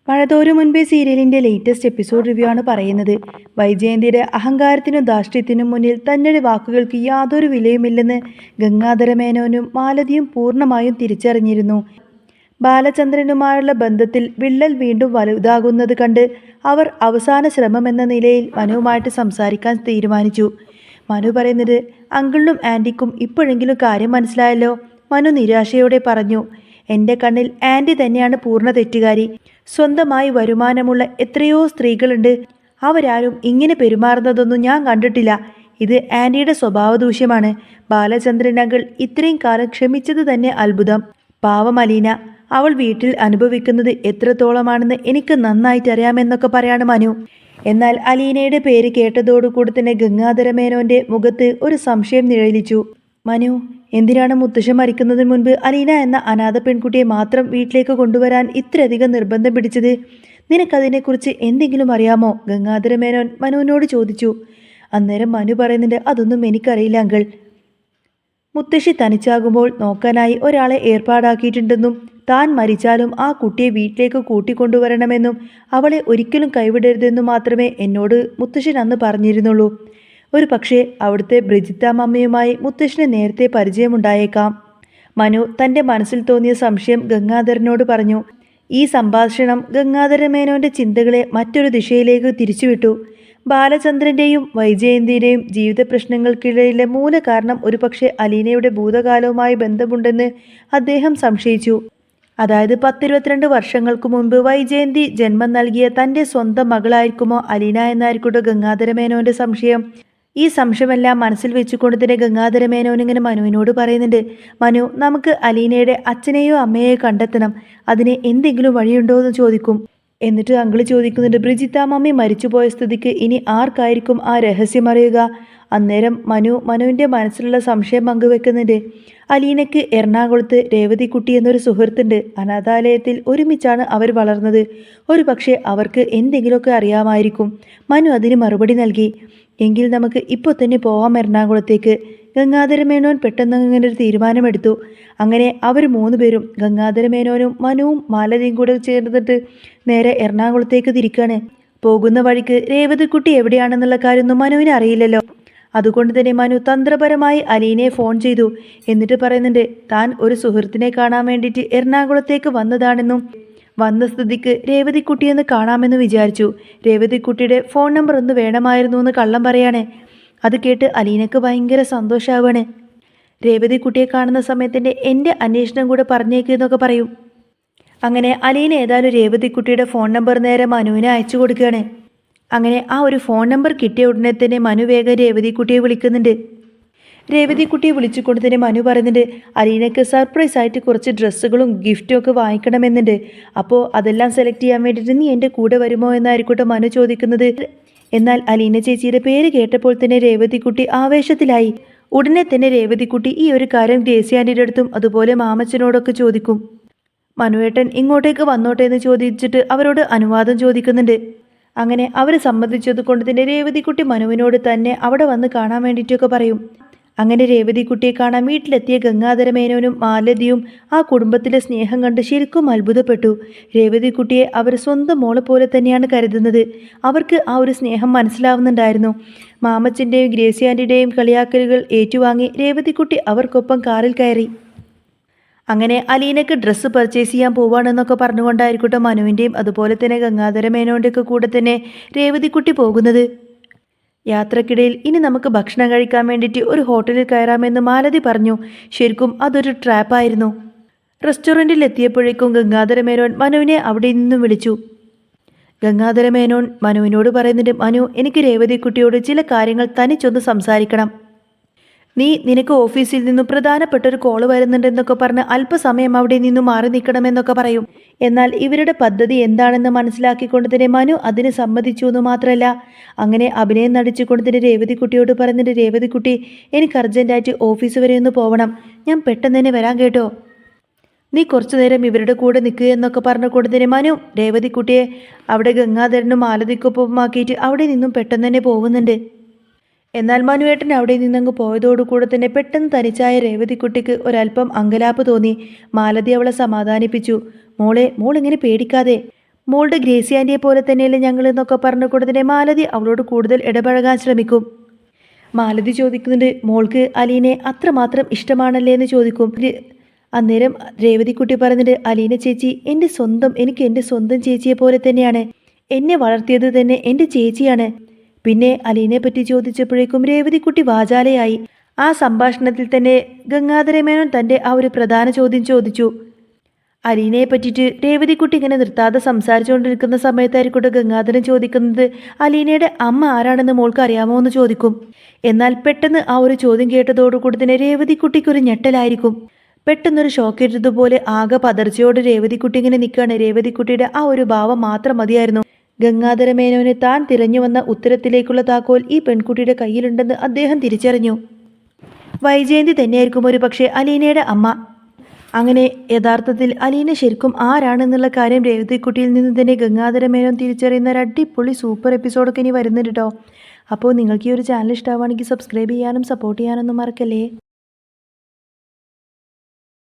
മഴതോരു മുൻപേ സീരിയലിന്റെ latest episode review ആണ് പറയുന്നത്. വൈജയന്തിയുടെ അഹങ്കാരത്തിനും ധാർഷ്ട്യത്തിനും മുന്നിൽ തങ്ങളുടെ വാക്കുകൾക്ക് യാതൊരു വിലയുമില്ലെന്ന് ഗംഗാധര മേനോനും മാലതിയും പൂർണ്ണമായും തിരിച്ചറിഞ്ഞിരുന്നു. ബാലചന്ദ്രനുമായുള്ള ബന്ധത്തിൽ വിള്ളൽ വീണ്ടും വലുതാകുന്നത് കണ്ട് അവർ അവസാന ശ്രമമെന്ന നിലയിൽ മനുവുമായിട്ട് സംസാരിക്കാൻ തീരുമാനിച്ചു. മനു പറയുന്നത്, അങ്കിളിനും ആൻറ്റിക്കും ഇപ്പോഴെങ്കിലും കാര്യം മനസ്സിലായല്ലോ. മനു നിരാശയോടെ പറഞ്ഞു. എൻ്റെ കണ്ണിൽ ആൻറ്റി തന്നെയാണ് പൂർണ്ണ തെറ്റുകാരി. സ്വന്തമായി വരുമാനമുള്ള എത്രയോ സ്ത്രീകളുണ്ട്. അവരാരും ഇങ്ങനെ പെരുമാറുന്നതൊന്നും ഞാൻ കണ്ടിട്ടില്ല. ഇത് ആൻറ്റിയുടെ സ്വഭാവ ദൂഷ്യമാണ്. ബാലചന്ദ്രൻ അങ്കിൾ ഇത്രയും കാലം ക്ഷമിച്ചത് തന്നെ അത്ഭുതം. പാവം അലീന, അവൾ വീട്ടിൽ അനുഭവിക്കുന്നത് എത്രത്തോളമാണെന്ന് എനിക്ക് നന്നായിട്ട് അറിയാമെന്നൊക്കെ പറയാണ് മനു. എന്നാൽ അലീനയുടെ പേര് കേട്ടതോടുകൂടി തന്നെ ഗംഗാധര മേനോന്റെ മുഖത്ത് ഒരു സംശയം നിഴലിച്ചു. മനു, എന്തിനാണ് മുത്തശ്ശൻ മരിക്കുന്നതിന് മുൻപ് അലീന എന്ന അനാഥ പെൺകുട്ടിയെ മാത്രം വീട്ടിലേക്ക് കൊണ്ടുവരാൻ ഇത്രയധികം നിർബന്ധം പിടിച്ചത്? നിനക്കതിനെക്കുറിച്ച് എന്തെങ്കിലും അറിയാമോ? ഗംഗാധര മേനോൻ മനുവിനോട് ചോദിച്ചു. അന്നേരം മനു പറയുന്നുണ്ട്, അതൊന്നും എനിക്കറിയില്ല അങ്കിൾ. മുത്തശ്ശി തനിച്ചാകുമ്പോൾ നോക്കാനായി ഒരാളെ ഏർപ്പാടാക്കിയിട്ടുണ്ടെന്നും താൻ മരിച്ചാലും ആ കുട്ടിയെ വീട്ടിലേക്ക് കൂട്ടിക്കൊണ്ടുവരണമെന്നും അവളെ ഒരിക്കലും കൈവിടരുതെന്നും മാത്രമേ എന്നോട് മുത്തശ്ശൻ അന്ന് പറഞ്ഞിരുന്നുള്ളൂ. ഒരു പക്ഷേ അവിടുത്തെ ബ്രിജിത്ത മമ്മിയുമായി മുത്തശ്ശന് നേരത്തെ പരിചയമുണ്ടായേക്കാം. മനു തൻ്റെ മനസ്സിൽ തോന്നിയ സംശയം ഗംഗാധരനോട് പറഞ്ഞു. ഈ സംഭാഷണം ഗംഗാധര മേനോന്റെ ചിന്തകളെ മറ്റൊരു ദിശയിലേക്ക് തിരിച്ചുവിട്ടു. ബാലചന്ദ്രന്റെയും വൈജയന്തിയുടെയും ജീവിത പ്രശ്നങ്ങൾക്കിടയിലെ മൂല കാരണം ഒരുപക്ഷെ അലീനയുടെ ഭൂതകാലവുമായി ബന്ധമുണ്ടെന്ന് അദ്ദേഹം സംശയിച്ചു. അതായത് 10-22 വർഷങ്ങൾക്ക് മുൻപ് വൈജയന്തി ജന്മം നൽകിയ തൻ്റെ സ്വന്തം മകളായിരിക്കുമോ അലീന എന്നായിരിക്കട്ടെ ഗംഗാധര മേനോന്റെ സംശയം. ഈ സംശയമെല്ലാം മനസ്സിൽ വെച്ചുകൊണ്ട് തന്നെ ഗംഗാധര മേനോൻ ഇങ്ങനെ മനുവിനോട് പറയുന്നുണ്ട്. മനു, നമുക്ക് അലീനയുടെ അച്ഛനെയോ അമ്മയെയോ കണ്ടെത്തണം. അതിന് എന്തെങ്കിലും വഴിയുണ്ടോ എന്ന് ചോദിക്കും. എന്നിട്ട് അങ്കിള് ചോദിക്കുന്നുണ്ട്, ബ്രിജിത്ത മമ്മി മരിച്ചുപോയ സ്ഥിതിക്ക് ഇനി ആർക്കായിരിക്കും ആ രഹസ്യം അറിയുക? അന്നേരം മനുവിൻ്റെ മനസ്സിലുള്ള സംശയം പങ്കുവെക്കുന്നുണ്ട്. അലീനയ്ക്ക് എറണാകുളത്ത് രേവതിക്കുട്ടി എന്നൊരു സുഹൃത്തുണ്ട്. അനാഥാലയത്തിൽ ഒരുമിച്ചാണ് അവർ വളർന്നത്. ഒരു പക്ഷേ അവർക്ക് എന്തെങ്കിലുമൊക്കെ അറിയാമായിരിക്കും. മനു അതിന് മറുപടി നൽകി. എങ്കിൽ നമുക്ക് ഇപ്പോൾ തന്നെ പോവാം എറണാകുളത്തേക്ക്. ഗംഗാധര മേനോൻ പെട്ടെന്ന് ഇങ്ങനെ ഒരു തീരുമാനമെടുത്തു. അങ്ങനെ അവർ 3 പേരും, ഗംഗാധര മേനോനും മനുവും മാലതിയും കൂടെ ചേർന്നിട്ട് നേരെ എറണാകുളത്തേക്ക് തിരിക്കാണ്. പോകുന്ന വഴിക്ക് രേവതിക്കുട്ടി എവിടെയാണെന്നുള്ള കാര്യമൊന്നും മനുവിന് അറിയില്ലല്ലോ. അതുകൊണ്ട് തന്നെ മനു തന്ത്രപരമായി അലീനയെ ഫോൺ ചെയ്തു. എന്നിട്ട് പറയുന്നുണ്ട്, താൻ ഒരു സുഹൃത്തിനെ കാണാൻ വേണ്ടിയിട്ട് എറണാകുളത്തേക്ക് വന്നതാണെന്നും വന്ന സ്ഥിതിക്ക് രേവതിക്കുട്ടിയെന്ന് കാണാമെന്ന് വിചാരിച്ചു. രേവതിക്കുട്ടിയുടെ ഫോൺ നമ്പർ ഒന്ന് വേണമായിരുന്നു എന്ന് കള്ളം പറയാണ്. അത് കേട്ട് അലീനക്ക് ഭയങ്കര സന്തോഷമാവാണ്. രേവതിക്കുട്ടിയെ കാണുന്ന സമയത്തിൻ്റെ എൻ്റെ അന്വേഷണം കൂടെ പറഞ്ഞേക്ക് എന്നൊക്കെ പറയും. അങ്ങനെ അലീന ഏതായാലും രേവതിക്കുട്ടിയുടെ ഫോൺ നമ്പർ നേരെ മനുവിനെ അയച്ചു കൊടുക്കുകയാണ്. അങ്ങനെ ആ ഒരു ഫോൺ നമ്പർ കിട്ടിയ ഉടനെ തന്നെ മനു വേഗം രേവതിക്കുട്ടിയെ വിളിക്കുന്നുണ്ട്. രേവതിക്കുട്ടിയെ വിളിച്ചുകൊണ്ട് തന്നെ മനു പറയുന്നുണ്ട്, അലീനയ്ക്ക് സർപ്രൈസ് ആയിട്ട് കുറച്ച് ഡ്രസ്സുകളും ഗിഫ്റ്റും ഒക്കെ വാങ്ങിക്കണമെന്നുണ്ട്. അപ്പോൾ അതെല്ലാം സെലക്ട് ചെയ്യാൻ വേണ്ടിയിട്ട് നീ എൻ്റെ കൂടെ വരുമോ എന്നായിരിക്കട്ടെ മനു ചോദിക്കുന്നത്. എന്നാൽ അലീന ചേച്ചിയുടെ പേര് കേട്ടപ്പോൾ തന്നെ രേവതിക്കുട്ടി ആവേശത്തിലായി. ഉടനെ തന്നെ രേവതിക്കുട്ടി ഈ ഒരു കാര്യം ഗ്രേസി ആൻറ്റിയുടെ അടുത്തും അതുപോലെ മാമച്ചനോടൊക്കെ ചോദിക്കും. മനുവേട്ടൻ ഇങ്ങോട്ടേക്ക് വന്നോട്ടെ എന്ന് ചോദിച്ചിട്ട് അവരോട് അനുവാദം ചോദിക്കുന്നുണ്ട്. അങ്ങനെ അവർ സമ്മതിച്ചത് കൊണ്ട് തന്നെ രേവതിക്കുട്ടി മനുവിനോട് തന്നെ അവിടെ വന്ന് കാണാൻ വേണ്ടിയിട്ടൊക്കെ പറയും. അങ്ങനെ രേവതിക്കുട്ടിയെ കാണാൻ വീട്ടിലെത്തിയ ഗംഗാധര മേനോനും മാലതിയും ആ കുടുംബത്തിലെ സ്നേഹം കണ്ട് ശരിക്കും അത്ഭുതപ്പെട്ടു. രേവതിക്കുട്ടിയെ അവർ സ്വന്തം മോളെ പോലെ തന്നെയാണ് കരുതുന്നത്. അവർക്ക് ആ ഒരു സ്നേഹം മനസ്സിലാവുന്നുണ്ടായിരുന്നു. മാമച്ചൻ്റെയും ഗ്രേസി ആൻറ്റിയുടെയും കളിയാക്കലുകൾ ഏറ്റുവാങ്ങി രേവതിക്കുട്ടി അവർക്കൊപ്പം കാറിൽ കയറി. അങ്ങനെ അലീനയ്ക്ക് ഡ്രസ്സ് പർച്ചേസ് ചെയ്യാൻ പോവാണെന്നൊക്കെ പറഞ്ഞുകൊണ്ടായിരിക്കട്ടെ മനുവിൻ്റെയും അതുപോലെ തന്നെ ഗംഗാധര മേനോൻ്റെയൊക്കെ കൂടെ തന്നെ രേവതിക്കുട്ടി പോകുന്നത്. യാത്രക്കിടയിൽ ഇനി നമുക്ക് ഭക്ഷണം കഴിക്കാൻ വേണ്ടിയിട്ട് ഒരു ഹോട്ടലിൽ കയറാമെന്ന് മാലതി പറഞ്ഞു. ശരിക്കും അതൊരു ട്രാപ്പായിരുന്നു. റെസ്റ്റോറൻറ്റിൽ എത്തിയപ്പോഴേക്കും ഗംഗാധര മേനോൻ മനുവിനെ അവിടെ നിന്നും വിളിച്ചു. ഗംഗാധര മേനോൻ മനുവിനോട് പറയുന്നുണ്ട്, മനു, എനിക്ക് രേവതിക്കുട്ടിയോട് ചില കാര്യങ്ങൾ തനിച്ചൊന്ന് സംസാരിക്കണം. നിനക്ക് ഓഫീസിൽ നിന്നും പ്രധാനപ്പെട്ട ഒരു കോള് വരുന്നുണ്ടെന്നൊക്കെ പറഞ്ഞ് അല്പസമയം അവിടെ നിന്നും മാറി നിൽക്കണമെന്നൊക്കെ പറയും. എന്നാൽ ഇവരുടെ പദ്ധതി എന്താണെന്ന് മനസ്സിലാക്കിക്കൊണ്ട് തന്നെ മനു അതിന് സമ്മതിച്ചു എന്ന് മാത്രമല്ല, അങ്ങനെ അഭിനയം നടിച്ചുകൊണ്ട് തന്നെ രേവതിക്കുട്ടിയോട് പറഞ്ഞിട്ട്, രേവതിക്കുട്ടി, എനിക്ക് അർജൻറ്റായിട്ട് ഓഫീസ് വരെ ഒന്ന് പോകണം. ഞാൻ പെട്ടെന്ന് തന്നെ വരാൻ കേട്ടോ. നീ കുറച്ചു നേരം ഇവരുടെ കൂടെ നിൽക്കുക എന്നൊക്കെ പറഞ്ഞുകൊണ്ട് തന്നെ മനു രേവതിക്കുട്ടിയെ അവിടെ ഗംഗാധരനും മാലതിക്കൊപ്പമാക്കിയിട്ട് അവിടെ നിന്നും പെട്ടെന്ന് തന്നെ പോകുന്നുണ്ട്. എന്നാൽ മനുവേട്ടൻ അവിടെ നിന്നങ്ങ് പോയതോടുകൂടെ തന്നെ പെട്ടെന്ന് തനിച്ചായ രേവതിക്കുട്ടിക്ക് ഒരല്പം അങ്കലാപ്പ് തോന്നി. മാലതി അവളെ സമാധാനിപ്പിച്ചു. മോളിങ്ങനെ പേടിക്കാതെ. മോളുടെ ഗ്രേസി ആൻറ്റിയെ പോലെ തന്നെയല്ലേ ഞങ്ങൾ എന്നൊക്കെ പറഞ്ഞു കൊടുത്തതിനെ മാലതി അവളോട് കൂടുതൽ ഇടപഴകാൻ ശ്രമിക്കും. മാലതി ചോദിക്കുന്നുണ്ട്, മോൾക്ക് അലീനെ അത്രമാത്രം ഇഷ്ടമാണല്ലേ എന്ന് ചോദിക്കും. അന്നേരം രേവതിക്കുട്ടി പറയുന്നുണ്ട്, അലീന ചേച്ചി എനിക്ക് എൻ്റെ സ്വന്തം ചേച്ചിയെ പോലെ തന്നെയാണ്. എന്നെ വളർത്തിയത് തന്നെ എൻ്റെ ചേച്ചിയാണ്. പിന്നെ അലീനെ പറ്റി ചോദിച്ചപ്പോഴേക്കും രേവതിക്കുട്ടി വാചാലയായി. ആ സംഭാഷണത്തിൽ തന്നെ ഗംഗാധരമേനോൻ തൻ്റെ ആ ഒരു പ്രധാന ചോദ്യം ചോദിച്ചു. അലീനയെ പറ്റിയിട്ട് രേവതിക്കുട്ടി ഇങ്ങനെ നിർത്താതെ സംസാരിച്ചുകൊണ്ടിരിക്കുന്ന സമയത്തായിരിക്കട്ടെ ഗംഗാധരൻ ചോദിക്കുന്നത്, അലീനയുടെ അമ്മ ആരാണെന്ന് മോൾക്ക് അറിയാമോ എന്ന് ചോദിക്കും. എന്നാൽ പെട്ടെന്ന് ആ ഒരു ചോദ്യം കേട്ടതോടുകൂടി തന്നെ രേവതിക്കുട്ടിക്കൊരു ഞെട്ടലായിരിക്കും. പെട്ടെന്നൊരു ഷോക്കേറ്റതുപോലെ ആകെ പതർച്ചയോട് രേവതിക്കുട്ടി ഇങ്ങനെ നിൽക്കുകയാണ്. രേവതിക്കുട്ടിയുടെ ആ ഒരു ഭാവം മാത്രം മതിയായിരുന്നു. ഗംഗാധരമേനോന് താൻ തിരഞ്ഞു വന്ന ഉത്തരത്തിലേക്കുള്ള താക്കോൽ ഈ പെൺകുട്ടിയുടെ കയ്യിലുണ്ടെന്ന് അദ്ദേഹം തിരിച്ചറിഞ്ഞു. വൈജയന്തി തന്നെയായിരിക്കും ഒരു പക്ഷേ അലീനയുടെ അമ്മ. അങ്ങനെ യഥാർത്ഥത്തിൽ അലീന ശരിക്കും ആരാണെന്നുള്ള കാര്യം രേവതിക്കുട്ടിയിൽ നിന്ന് തന്നെ ഗംഗാധരമേനോൻ തിരിച്ചറിയുന്ന ഒരു അടിപൊളി സൂപ്പർ എപ്പിസോഡൊക്കെ ഇനി വരുന്നുണ്ട് കേട്ടോ. അപ്പോൾ നിങ്ങൾക്ക് ഈ ഒരു ചാനൽ ഇഷ്ടമാവുകയാണെങ്കിൽ സബ്സ്ക്രൈബ് ചെയ്യാനും സപ്പോർട്ട് ചെയ്യാനൊന്നും മറക്കല്ലേ.